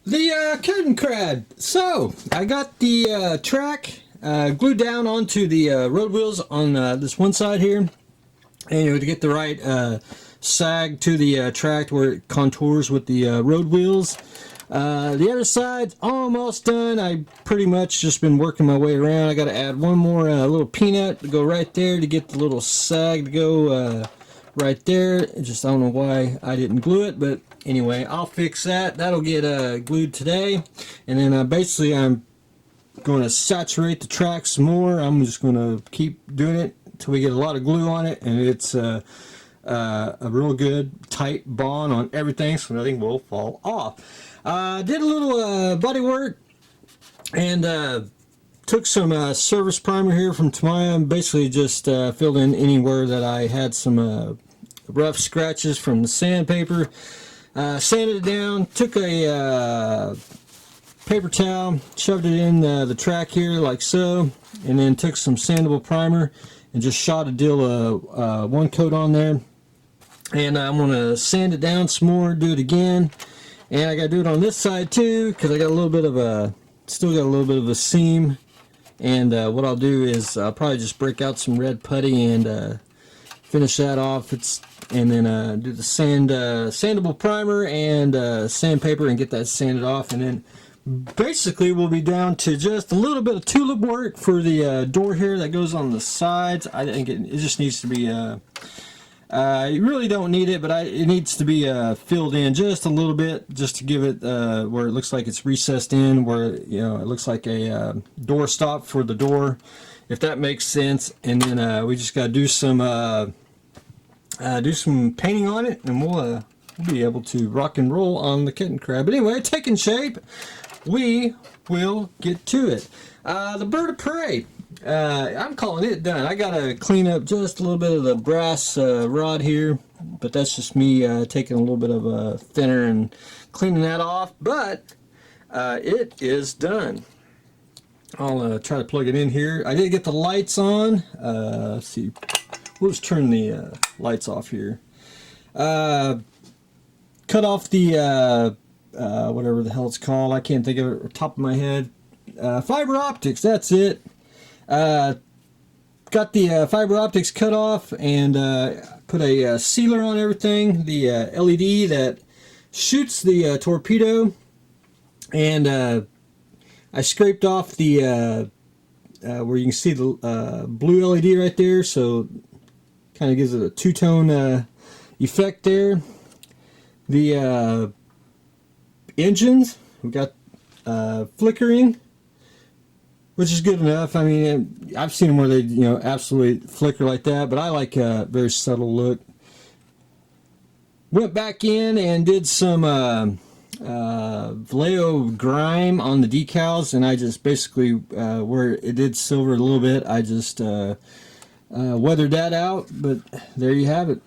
The Kettenkrad. So I got the track glued down onto the road wheels on this one side here, and to get the right sag to the track where it contours with the road wheels. The other side's almost done. I pretty much just been working my way around. I got to add one more little peanut to go right there to get the little sag to go right there. Just I don't know why I didn't glue it, but anyway, I'll fix that. That'll get glued today, and then basically I'm going to saturate the track some more. I'm just going to keep doing it until we get a lot of glue on it, and it's a real good tight bond on everything, so nothing will fall off. Did a little body work and took some service primer here from Tamaya and basically just filled in anywhere that I had some rough scratches from the sandpaper. Sanded it down, took a paper towel, shoved it in the track here like so, and then took some sandable primer and just shot a deal of one coat on there. And I'm going to sand it down some more, do it again. And I got to do it on this side too, because I got a little bit of a, still got a little bit of a seam. And what I'll do is I'll probably just break out some red putty and finish that off. And then do the sandable primer and sandpaper and get that sanded off. And then basically we'll be down to just a little bit of tulip work for the door here that goes on the sides. I think it just needs to be you really don't need it, but it needs to be filled in just a little bit, just to give it where it looks like it's recessed in, where it looks like a door stop for the door, if that makes sense. And then we just got to do some painting on it, and we'll be able to rock and roll on the Kettenkrad. But anyway, taking shape, we will get to it. The bird of prey. I'm calling it done. I gotta clean up just a little bit of the brass rod here, but that's just me taking a little bit of a thinner and cleaning that off. But it is done. I'll try to plug it in here. I did get the lights on. Let's see. We'll just turn the lights off here. Cut off the whatever the hell it's called. I can't think of it off the top of my head. Fiber optics. That's it. Got the fiber optics cut off and put a sealer on everything, the LED that shoots the torpedo, and I scraped off the where you can see the blue LED right there, so kind of gives it a two-tone effect there. The engines, we got flickering, which is good enough. I mean, I've seen them where they, absolutely flicker like that, but I like a very subtle look. Went back in and did some Vallejo grime on the decals, and I just basically, where it did silver a little bit, I just weathered that out, but there you have it.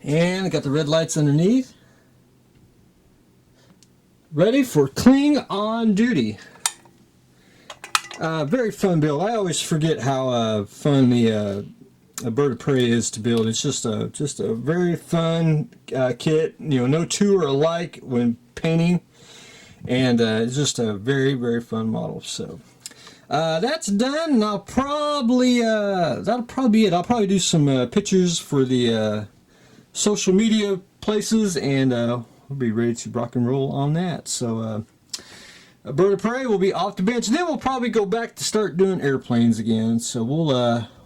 And I got the red lights underneath. Ready for cling on duty. Very fun build. I always forget how fun the a bird of prey is to build. It's just a very fun kit. No two are alike when painting, and it's just a very, very fun model. So that's done, and I'll probably that'll probably be it. I'll probably do some pictures for the social media places, and we'll be ready to rock and roll on that. So a bird of prey will be off the bench. Then we'll probably go back to start doing airplanes again. So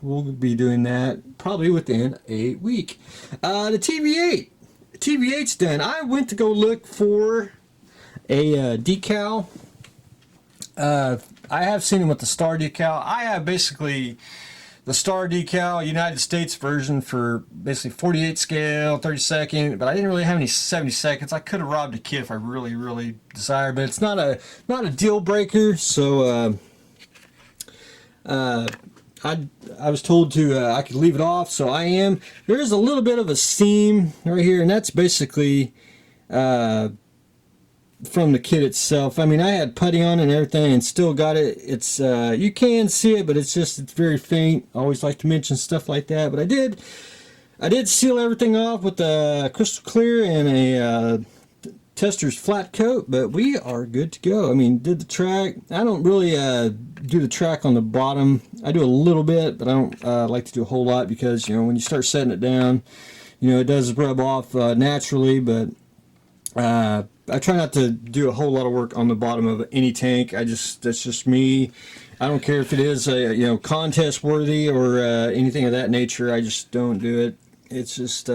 we'll be doing that probably within a week. The TV8's done. I went to go look for a decal. I have seen them with the star decal. I have basically the star decal United States version for basically 48 scale, 32nd, but I didn't really have any 72nds. I could have robbed a kit if I really, really desired, but it's not a deal breaker. So I was told to I could leave it off, so I am. There is a little bit of a seam right here, and that's basically from the kit itself. I mean, I had putty on and everything and still got it. It's you can see it, but it's very faint. I always like to mention stuff like that, but I did seal everything off with crystal clear and a tester's flat coat, but we are good to go. I mean, did the track. I don't really do the track on the bottom. I do a little bit, but I don't like to do a whole lot because, you know, when you start setting it down, you know, it does rub off naturally, but I try not to do a whole lot of work on the bottom of any tank. That's just me. I don't care if it is, you know, contest worthy or anything of that nature. I just don't do it. It's just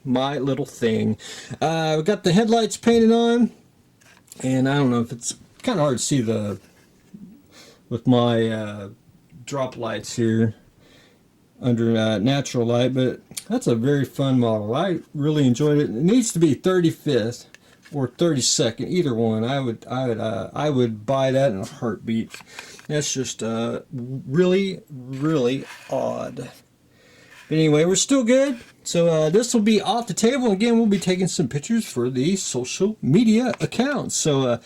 my little thing. We got the headlights painted on, and I don't know if it's kind of hard to see with my drop lights here under natural light, but that's a very fun model. I really enjoyed it. It needs to be 35th or 32nd, either one. I would buy that in a heartbeat. That's just really, really odd. But anyway, we're still good. So this will be off the table. Again, we'll be taking some pictures for the social media accounts. So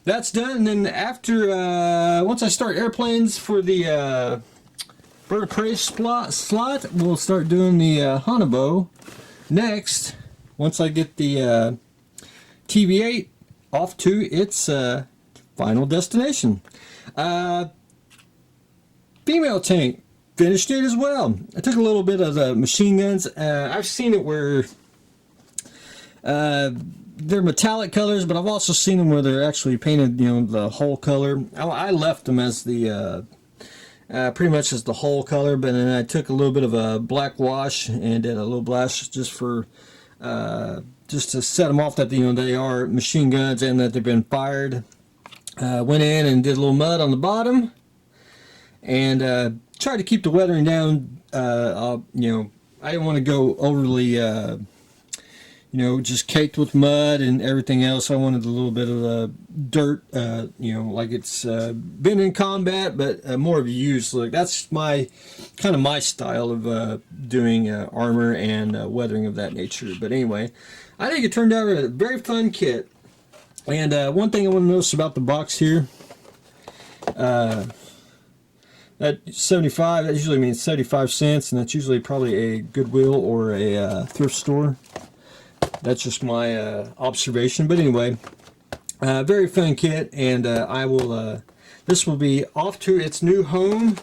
that's done. And then after, once I start airplanes for the bird of prey slot, we'll start doing the Hanabo next. Once I get the TV8 off to its final destination. Female tank. Finished it as well. I took a little bit of the machine guns. I've seen it where they're metallic colors, but I've also seen them where they're actually painted, you know, the whole color. I left them as the pretty much as the whole color, but then I took a little bit of a black wash and did a little blast just for just to set them off that, you know, they are machine guns and that they've been fired. Went in and did a little mud on the bottom and try to keep the weathering down. You know, I didn't want to go overly, you know, just caked with mud and everything else. I wanted a little bit of dirt, you know, like it's been in combat, but more of a used look. That's my kind of my style of doing armor and weathering of that nature. But anyway, I think it turned out a very fun kit. And one thing I want to notice about the box here, that 75, that usually means 75 cents, and that's usually probably a Goodwill or a thrift store. That's just my observation. But anyway, very fun kit, and I will. This will be off to its new home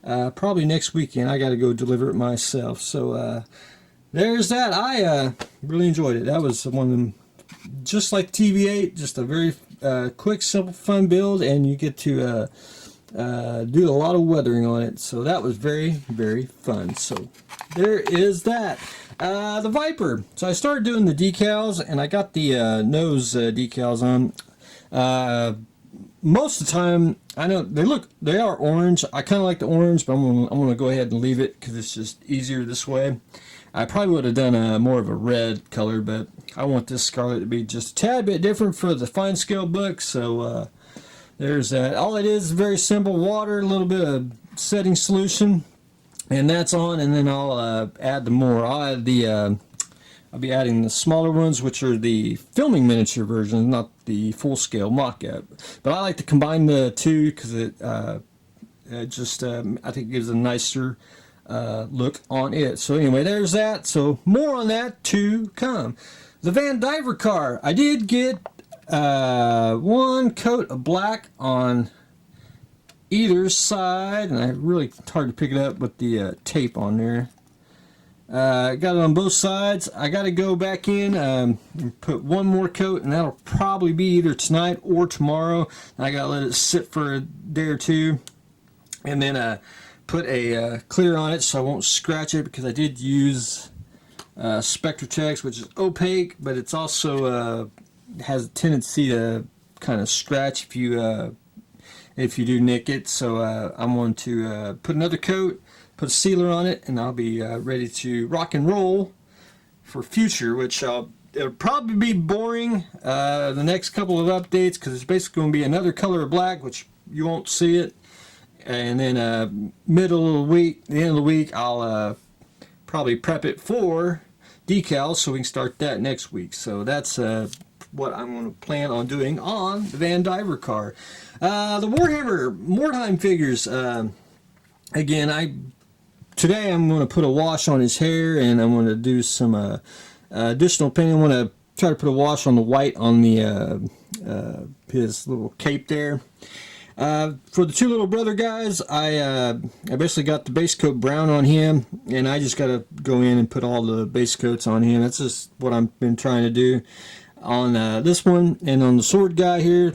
probably next weekend. I got to go deliver it myself. So there's that. I really enjoyed it. That was one of them, just like TV8, just a very quick, simple, fun build, and you get to do a lot of weathering on it. So that was very, very fun. So there is that. The Viper. So I started doing the decals, and I got the nose decals on. Most of the time, I know they are orange. I kind of like the orange, but I'm gonna go ahead and leave it because it's just easier this way. I probably would have done more of a red color, but I want this scarlet to be just a tad bit different for the fine scale book. So there's that. All it is very simple: water, a little bit of setting solution, and that's on. And then I'll add the more. I'll be adding the smaller ones, which are the filming miniature version, not the full scale mock-up. But I like to combine the two because it just I think it gives a nicer look on it. So anyway, there's that. So more on that to come. The Vandiver car. I did get one coat of black on either side, and it's hard to pick it up with the tape on there. Got it on both sides. I got to go back in and put one more coat, and that'll probably be either tonight or tomorrow. I got to let it sit for a day or two, and then put a clear on it so I won't scratch it, because I did use Spectratex, which is opaque, but it's also has a tendency to kind of scratch if you do nick it. So I'm going to put another coat, put a sealer on it, and I'll be ready to rock and roll for future, which it'll probably be boring the next couple of updates, because it's basically going to be another color of black, which you won't see it. And then middle of the week, the end of the week, I'll probably prep it for decals so we can start that next week. So that's what I'm going to plan on doing on the Vandiver car. The Warhammer Mordheim figures. Again, today I'm going to put a wash on his hair, and I'm going to do some additional painting. I want to try to put a wash on the white on the his little cape there. For the two little brother guys, I basically got the base coat brown on him, and I just got to go in and put all the base coats on him. That's just what I've been trying to do on this one. And on the sword guy here,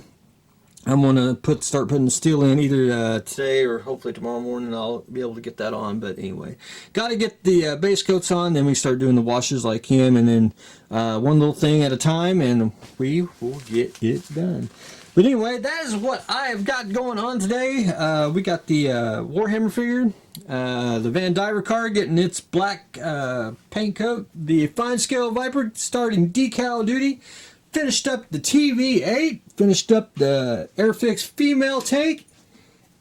I'm gonna start putting the steel in either today or hopefully tomorrow morning. I'll be able to get that on. But anyway, got to get the base coats on, then we start doing the washes like him, and then one little thing at a time, and we will get it done. But anyway, that is what I have got going on today. We got the Warhammer figure, the Vandiver car getting its black paint coat, the fine scale Viper starting decal duty. Finished up the TV8, finished up the Airfix female tank,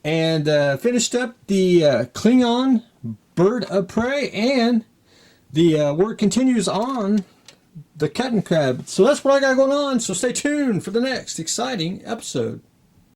and finished up the Klingon bird of prey, and the work continues on the Kettenkrad. So that's what I got going on, so stay tuned for the next exciting episode.